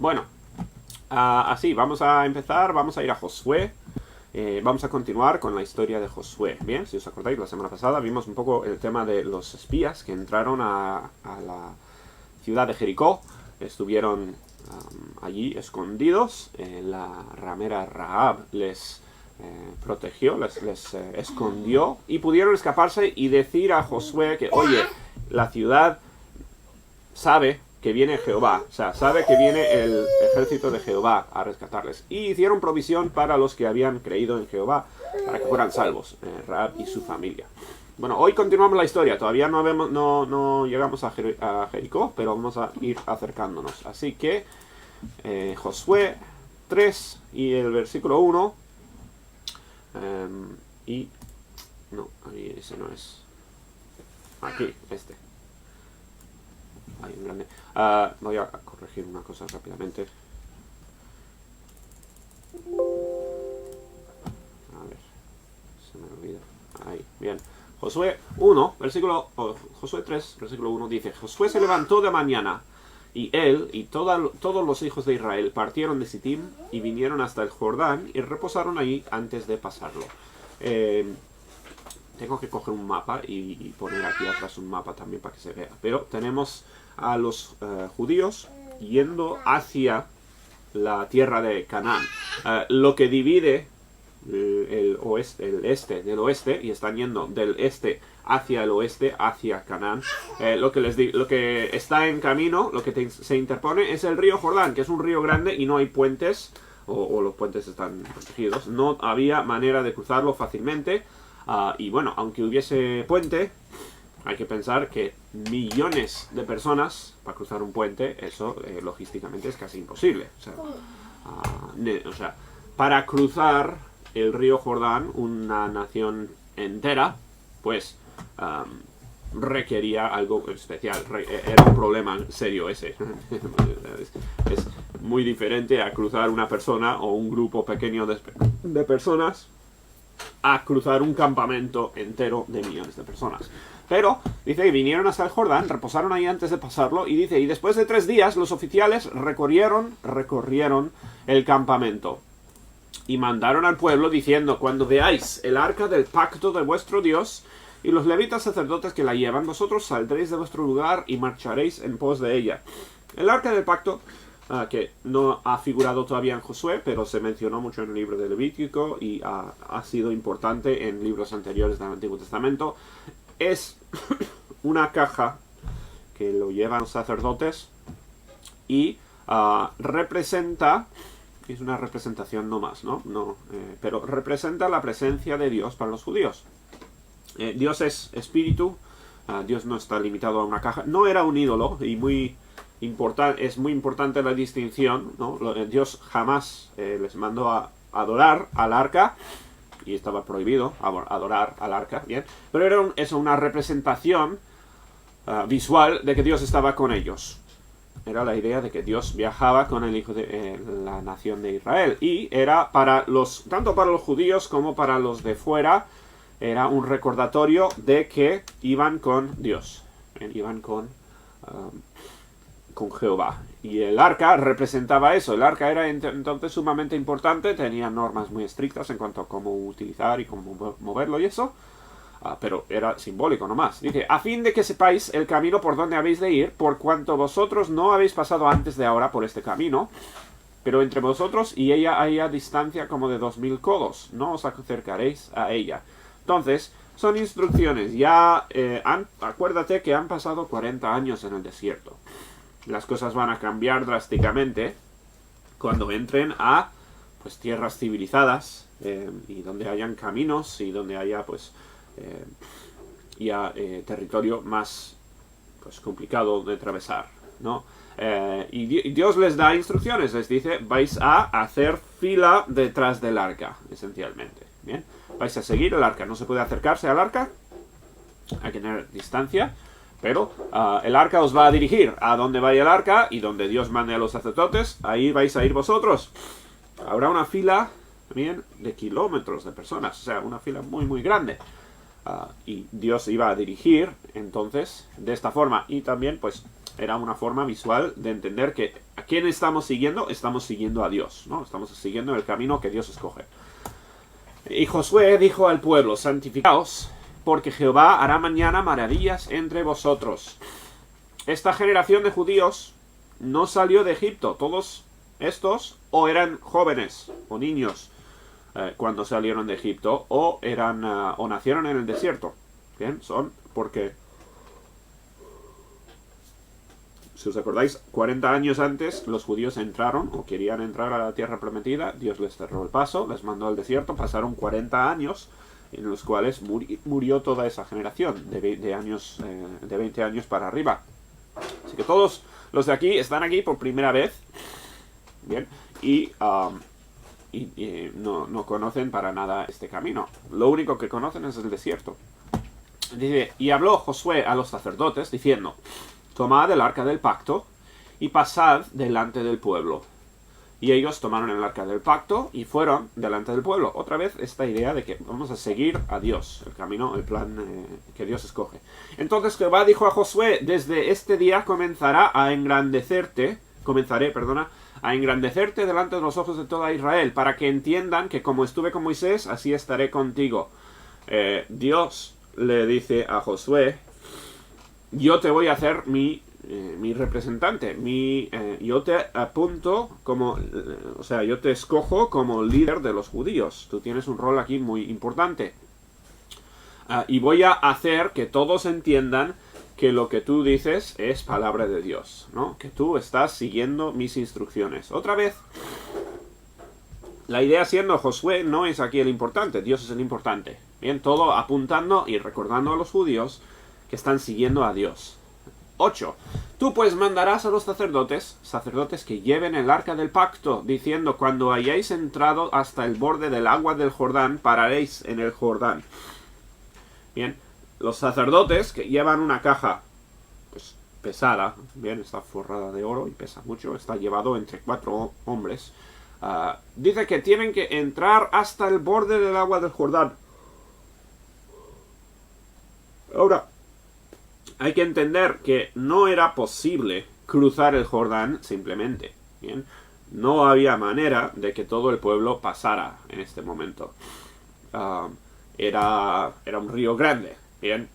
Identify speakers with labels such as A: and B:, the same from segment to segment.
A: Bueno, así, vamos a empezar, vamos a ir a Josué. Vamos a continuar con la historia de Josué. Bien, si os acordáis, la semana pasada vimos un poco el tema de los espías que entraron a la ciudad de Jericó. Estuvieron allí escondidos. La ramera Rahab les protegió, les escondió y pudieron escaparse y decir a Josué que, oye, la ciudad sabe que viene Jehová, o sea, sabe que viene el ejército de Jehová a rescatarles. Y hicieron provisión para los que habían creído en Jehová, para que fueran salvos, Rahab y su familia. Bueno, hoy continuamos la historia, todavía no llegamos a Jericó, pero vamos a ir acercándonos. Así que, Josué 3 y el versículo 1, y... no, ahí ese no es. Aquí, este. Hay un grande. Voy a corregir una cosa rápidamente. A ver, se me olvida. Ahí, bien. Josué 1, Josué 3, versículo 1 dice: Josué se levantó de mañana, y él y todos los hijos de Israel partieron de Sittim y vinieron hasta el Jordán y reposaron ahí antes de pasarlo. Tengo que coger un mapa y poner aquí atrás un mapa también para que se vea. Pero tenemos a los judíos yendo hacia la tierra de Canaán. Lo que divide el este del oeste, y están yendo del este hacia el oeste, hacia Canaán. Lo que está en camino, lo que se interpone, es el río Jordán, que es un río grande y no hay puentes, o los puentes están protegidos. No había manera de cruzarlo fácilmente. Y bueno, aunque hubiese puente, hay que pensar que millones de personas para cruzar un puente, eso logísticamente es casi imposible. O sea, para cruzar el río Jordán, una nación entera, pues requería algo especial. Era un problema serio ese. Es muy diferente a cruzar una persona o un grupo pequeño de personas a cruzar un campamento entero de millones de personas. Pero dice que vinieron hasta el Jordán, reposaron ahí antes de pasarlo, y dice, y después de 3 días los oficiales recorrieron el campamento y mandaron al pueblo diciendo: cuando veáis el arca del pacto de vuestro Dios y los levitas sacerdotes que la llevan, vosotros saldréis de vuestro lugar y marcharéis en pos de ella. El arca del pacto, que no ha figurado todavía en Josué, pero se mencionó mucho en el libro de Levítico y ha sido importante en libros anteriores del Antiguo Testamento, es una caja que lo llevan los sacerdotes y representa, es una representación no más, pero representa la presencia de Dios para los judíos. Dios es espíritu, Dios no está limitado a una caja, no era un ídolo, y es muy importante la distinción, ¿no? Dios jamás les mandó a adorar al arca, y estaba prohibido adorar al arca, bien, pero era una representación visual de que Dios estaba con ellos. Era la idea de que Dios viajaba con el hijo de la nación de Israel, y era tanto para los judíos como para los de fuera, era un recordatorio de que iban con Dios, iban con Jehová. Y el arca representaba eso. El arca era entonces sumamente importante, tenía normas muy estrictas en cuanto a cómo utilizar y cómo moverlo y eso, pero era simbólico nomás. Dice: a fin de que sepáis el camino por donde habéis de ir, por cuanto vosotros no habéis pasado antes de ahora por este camino, pero entre vosotros y ella hay a distancia como de 2000 codos, no os acercaréis a ella. Entonces, son instrucciones. Acuérdate que han pasado 40 años en el desierto. Las cosas van a cambiar drásticamente cuando entren a tierras civilizadas, y donde hayan caminos y donde haya territorio más complicado de atravesar, ¿no? Y Dios les da instrucciones, les dice: vais a hacer fila detrás del arca, esencialmente. Bien, vais a seguir el arca, no se puede acercarse al arca, hay que tener distancia. Pero el arca os va a dirigir a donde vaya el arca, y donde Dios mande a los sacerdotes, ahí vais a ir vosotros. Habrá una fila también de kilómetros de personas, o sea, una fila muy muy grande. Y Dios iba a dirigir entonces de esta forma. Y también Era una forma visual de entender que ¿a quién estamos siguiendo? Estamos siguiendo a Dios, ¿no? Estamos siguiendo el camino que Dios escoge. Y Josué dijo al pueblo, santificaos, porque Jehová hará mañana maravillas entre vosotros. Esta generación de judíos no salió de Egipto. Todos estos o eran jóvenes o niños cuando salieron de Egipto, o eran o nacieron en el desierto. Bien, son porque, si os acordáis, 40 años antes los judíos entraron o querían entrar a la tierra prometida. Dios les cerró el paso, les mandó al desierto. Pasaron 40 años en los cuales murió toda esa generación de 20 años para arriba. Así que todos los de aquí están aquí por primera vez. Bien, y no conocen para nada este camino. Lo único que conocen es el desierto. Dice, y habló Josué a los sacerdotes diciendo, tomad el arca del pacto y pasad delante del pueblo. Y ellos tomaron el arca del pacto y fueron delante del pueblo. Otra vez esta idea de que vamos a seguir a Dios, el camino, el plan que Dios escoge. Entonces Jehová dijo a Josué, desde este día comenzaré a engrandecerte delante de los ojos de toda Israel, para que entiendan que como estuve con Moisés, así estaré contigo. Dios le dice a Josué, yo te voy a hacer mi representante, yo te apunto como, yo te escojo como líder de los judíos. Tú tienes un rol aquí muy importante. Y voy a hacer que todos entiendan que lo que tú dices es palabra de Dios, ¿no? Que tú estás siguiendo mis instrucciones. Otra vez, la idea siendo Josué no es aquí el importante, Dios es el importante. Bien, todo apuntando y recordando a los judíos que están siguiendo a Dios. 8. Tú pues mandarás a los sacerdotes que lleven el arca del pacto, diciendo, cuando hayáis entrado hasta el borde del agua del Jordán, pararéis en el Jordán. Bien, los sacerdotes que llevan una caja pues pesada, bien, está forrada de oro y pesa mucho, está llevado entre 4 hombres, dice que tienen que entrar hasta el borde del agua del Jordán. Ahora, hay que entender que no era posible cruzar el Jordán simplemente. ¿Bien? No había manera de que todo el pueblo pasara en este momento. Era un río grande. ¿Bien?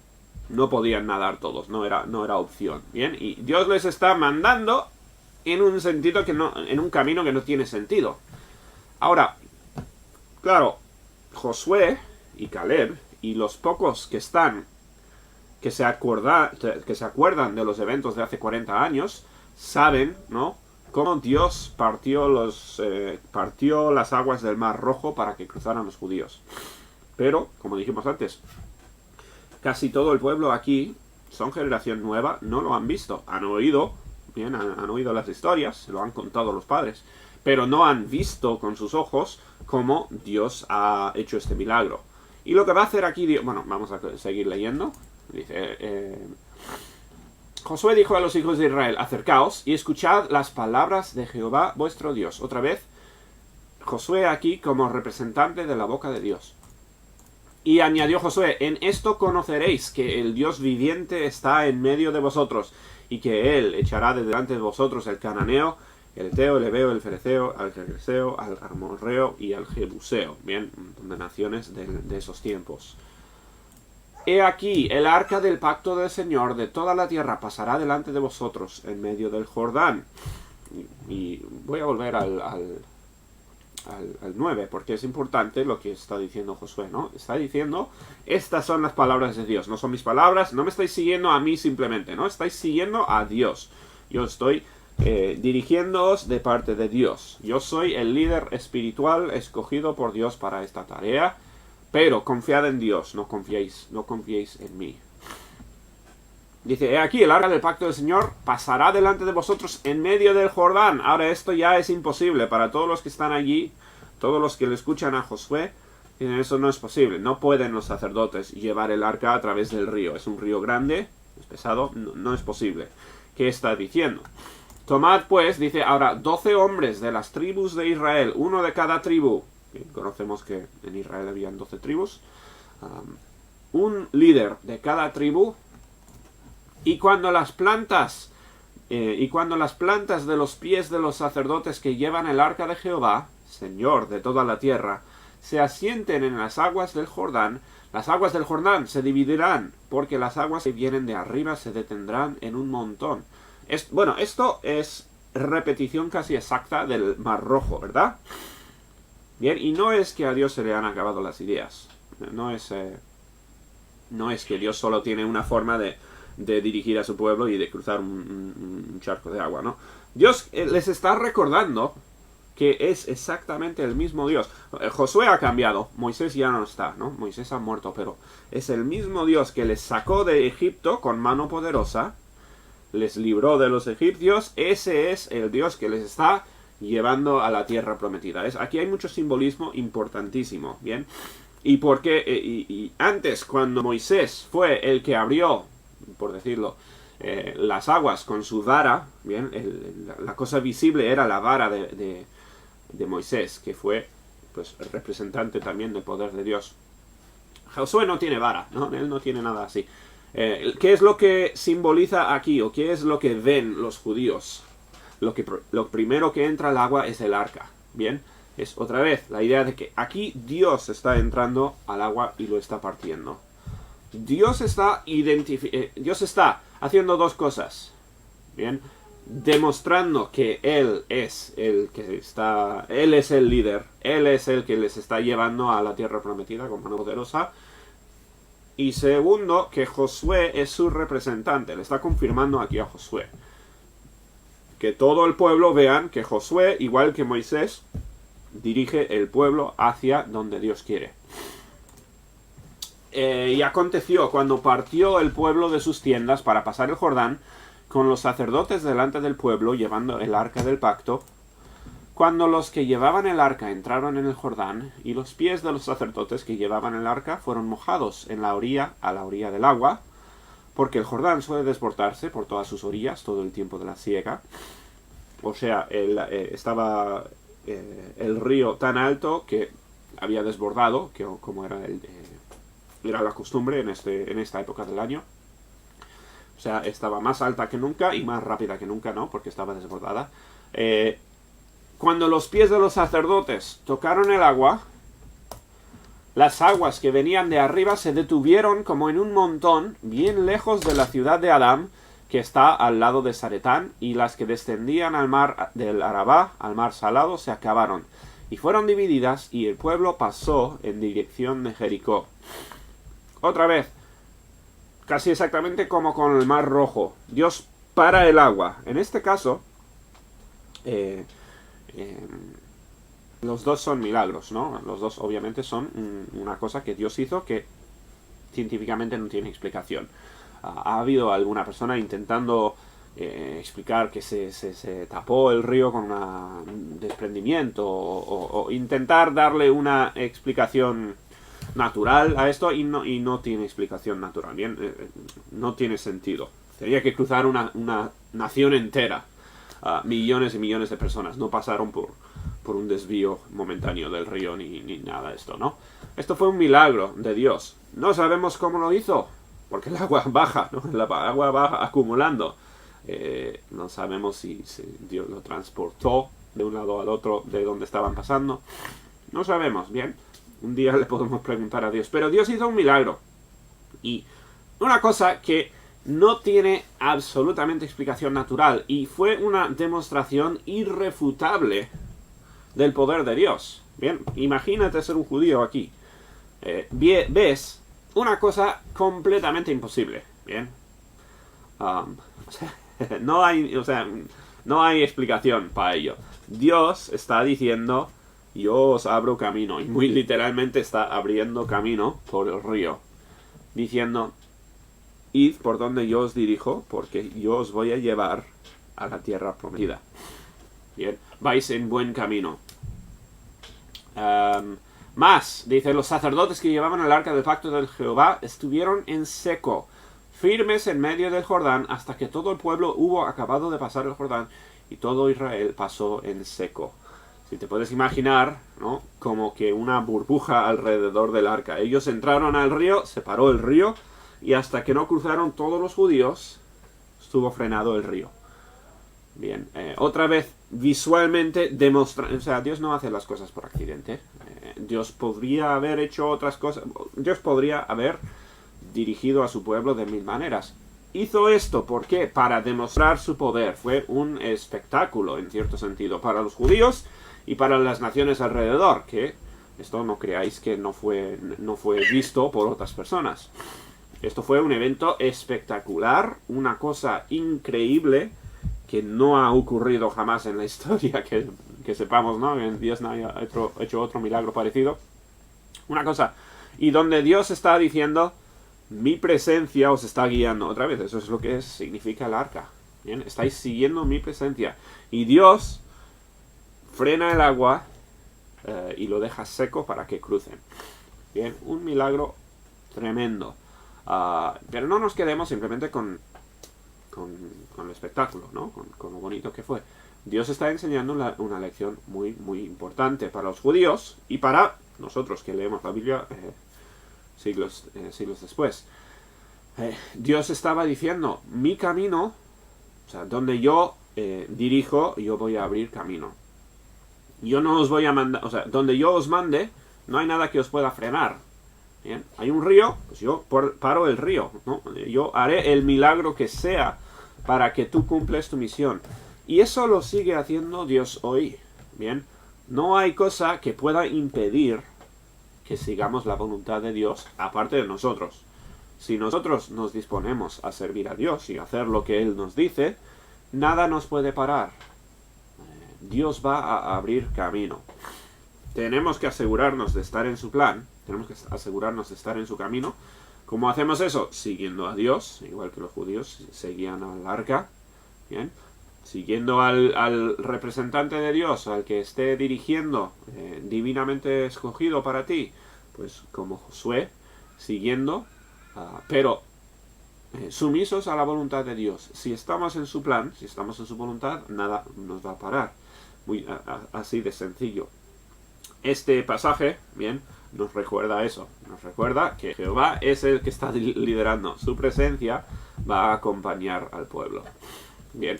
A: No podían nadar todos. No era opción. ¿Bien? Y Dios les está mandando en un sentido en un camino que no tiene sentido. Ahora, claro, Josué y Caleb y los pocos que se acuerdan de los eventos de hace 40 años, saben, ¿no?, cómo Dios partió las aguas del Mar Rojo para que cruzaran los judíos. Pero, como dijimos antes, casi todo el pueblo aquí son generación nueva, no lo han visto. Han oído las historias, se lo han contado los padres, pero no han visto con sus ojos cómo Dios ha hecho este milagro. Y lo que va a hacer aquí Dios... Bueno, vamos a seguir leyendo. Dice, Josué dijo a los hijos de Israel, acercaos y escuchad las palabras de Jehová vuestro Dios. Otra vez, Josué aquí como representante de la boca de Dios. Y añadió Josué, en esto conoceréis que el Dios viviente está en medio de vosotros, y que él echará de delante de vosotros el cananeo, el eteo, el heveo, el fereceo, al gergeseo, al amorreo y al jebuseo. Bien, de naciones de esos tiempos. He aquí, el arca del pacto del Señor de toda la tierra pasará delante de vosotros en medio del Jordán. Y voy a volver al 9, porque es importante lo que está diciendo Josué, ¿no? Está diciendo, estas son las palabras de Dios, no son mis palabras, no me estáis siguiendo a mí simplemente, ¿no? Estáis siguiendo a Dios. Yo estoy dirigiéndoos de parte de Dios. Yo soy el líder espiritual escogido por Dios para esta tarea. Pero confiad en Dios, no confiéis en mí. Dice, he aquí, el arca del pacto del Señor pasará delante de vosotros en medio del Jordán. Ahora esto ya es imposible para todos los que están allí, todos los que le escuchan a Josué. Eso no es posible. No pueden los sacerdotes llevar el arca a través del río. Es un río grande, es pesado, no es posible. ¿Qué está diciendo? Tomad pues, dice, ahora 12 hombres de las tribus de Israel, uno de cada tribu. Conocemos que en Israel habían 12 tribus. Un líder de cada tribu. Y cuando las plantas y cuando las plantas de los pies de los sacerdotes que llevan el arca de Jehová, Señor de toda la tierra, se asienten en las aguas del Jordán se dividirán, porque las aguas que vienen de arriba se detendrán en un montón. Bueno, esto es repetición casi exacta del Mar Rojo, ¿verdad? Bien, y no es que a Dios se le han acabado las ideas. No es que Dios solo tiene una forma de dirigir a su pueblo y de cruzar un charco de agua, ¿no? Dios les está recordando que es exactamente el mismo Dios. Josué ha cambiado, Moisés ya no está, ¿no? Moisés ha muerto, pero es el mismo Dios que les sacó de Egipto con mano poderosa, les libró de los egipcios. Ese es el Dios que les está llevando a la tierra prometida. Aquí hay mucho simbolismo importantísimo, ¿bien? Y porque y antes, cuando Moisés fue el que abrió, por decirlo, las aguas con su vara, bien, la cosa visible era la vara de Moisés, que fue pues el representante también del poder de Dios. Josué no tiene vara, ¿no? Él no tiene nada así. ¿Qué es lo que simboliza aquí, o qué es lo que ven los judíos? Lo primero que entra al agua es el arca, ¿bien? Es otra vez la idea de que aquí Dios está entrando al agua y lo está partiendo. Dios está haciendo dos cosas, ¿bien? Demostrando que Él es el líder, Él es el que les está llevando a la tierra prometida con mano poderosa. Y segundo, que Josué es su representante. Le está confirmando aquí a Josué. Que todo el pueblo vean que Josué, igual que Moisés, dirige el pueblo hacia donde Dios quiere. Y aconteció cuando partió el pueblo de sus tiendas para pasar el Jordán, con los sacerdotes delante del pueblo llevando el arca del pacto, cuando los que llevaban el arca entraron en el Jordán, y los pies de los sacerdotes que llevaban el arca fueron mojados a la orilla del agua, porque el Jordán suele desbordarse por todas sus orillas todo el tiempo de la siega. O sea, estaba el río tan alto que había desbordado, que como era la costumbre en esta época del año. O sea, estaba más alta que nunca y más rápida que nunca, ¿no? Porque estaba desbordada. Cuando los pies de los sacerdotes tocaron el agua, las aguas que venían de arriba se detuvieron como en un montón, bien lejos de la ciudad de Adam, que está al lado de Zaretán, y las que descendían al mar del Arabá, al mar salado, se acabaron, y fueron divididas, y el pueblo pasó en dirección de Jericó. Otra vez, casi exactamente como con el Mar Rojo, Dios para el agua. En este caso, los dos son milagros, ¿no? Los dos obviamente son una cosa que Dios hizo que científicamente no tiene explicación. Ha habido alguna persona intentando explicar que se tapó el río con un desprendimiento o intentar darle una explicación natural a esto y no tiene explicación natural. Bien, no tiene sentido. Tenía que cruzar una nación entera. Millones y millones de personas no pasaron por un desvío momentáneo del río ni nada de esto, ¿no? Esto fue un milagro de Dios. No sabemos cómo lo hizo, porque el agua baja, ¿no? La agua baja acumulando. No sabemos si Dios lo transportó de un lado al otro de donde estaban pasando. No sabemos, bien. Un día le podemos preguntar a Dios. Pero Dios hizo un milagro. Y una cosa que no tiene absolutamente explicación natural. Y fue una demostración irrefutable del poder de Dios. Bien, imagínate ser un judío aquí. Ves una cosa completamente imposible. Bien. No hay explicación para ello. Dios está diciendo: yo os abro camino. Y muy literalmente está abriendo camino por el río. Diciendo: id por donde yo os dirijo, porque yo os voy a llevar a la tierra prometida. Bien, vais en buen camino. Dice: los sacerdotes que llevaban el arca del pacto del Jehová estuvieron en seco, firmes en medio del Jordán, hasta que todo el pueblo hubo acabado de pasar el Jordán, y todo Israel pasó en seco. Si te puedes imaginar, ¿no? Como que una burbuja alrededor del arca. Ellos entraron al río, se paró el río, y hasta que no cruzaron todos los judíos, estuvo frenado el río. Bien, otra vez, visualmente demuestra, o sea, Dios no hace las cosas por accidente. Dios podría haber hecho otras cosas, Dios podría haber dirigido a su pueblo de mil maneras. Hizo esto, ¿por qué? Para demostrar su poder. Fue un espectáculo, en cierto sentido, para los judíos y para las naciones alrededor, que esto no creáis que no fue visto por otras personas. Esto fue un evento espectacular, una cosa increíble que no ha ocurrido jamás en la historia, que sepamos, ¿no? Que Dios no haya hecho otro milagro parecido. Una cosa, y donde Dios está diciendo, mi presencia os está guiando. Otra vez, eso es lo que significa el arca. ¿Bien? Estáis siguiendo mi presencia. Y Dios frena el agua y lo deja seco para que crucen. Bien, un milagro tremendo. Pero no nos quedemos simplemente con el espectáculo, ¿no? Con lo bonito que fue. Dios está enseñando una lección muy, muy importante para los judíos y para nosotros que leemos la Biblia siglos después. Dios estaba diciendo, mi camino, o sea, donde yo dirijo, yo voy a abrir camino. Yo no os voy a mandar, o sea, donde yo os mande, no hay nada que os pueda frenar. ¿Bien? Hay un río, pues yo paro el río, ¿no? Yo haré el milagro que sea para que tú cumples tu misión. Y eso lo sigue haciendo Dios hoy. Bien, no hay cosa que pueda impedir que sigamos la voluntad de Dios aparte de nosotros. Si nosotros nos disponemos a servir a Dios y hacer lo que Él nos dice, nada nos puede parar. Dios va a abrir camino. Tenemos que asegurarnos de estar en su plan, tenemos que asegurarnos de estar en su camino. ¿Cómo hacemos eso? Siguiendo a Dios, igual que los judíos seguían al arca, ¿bien? Siguiendo al representante de Dios, al que esté dirigiendo, divinamente escogido para ti, pues como Josué, siguiendo, pero sumisos a la voluntad de Dios. Si estamos en su plan, si estamos en su voluntad, nada nos va a parar. Así de sencillo. Este pasaje, bien, nos recuerda eso. Nos recuerda que Jehová es el que está liderando. Su presencia va a acompañar al pueblo. Bien.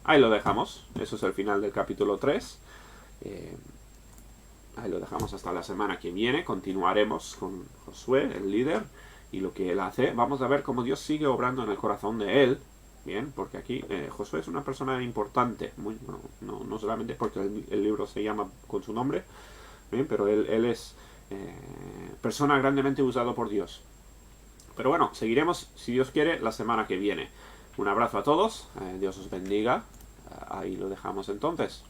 A: Ahí lo dejamos. Eso es el final del capítulo 3. Ahí lo dejamos hasta la semana que viene. Continuaremos con Josué, el líder, y lo que él hace. Vamos a ver cómo Dios sigue obrando en el corazón de él. Bien, porque aquí Josué es una persona importante. No solamente porque el libro se llama con su nombre. Bien, pero él es persona grandemente usado por Dios. Pero bueno, seguiremos, si Dios quiere, la semana que viene. Un abrazo a todos. Dios os bendiga. Ahí lo dejamos entonces.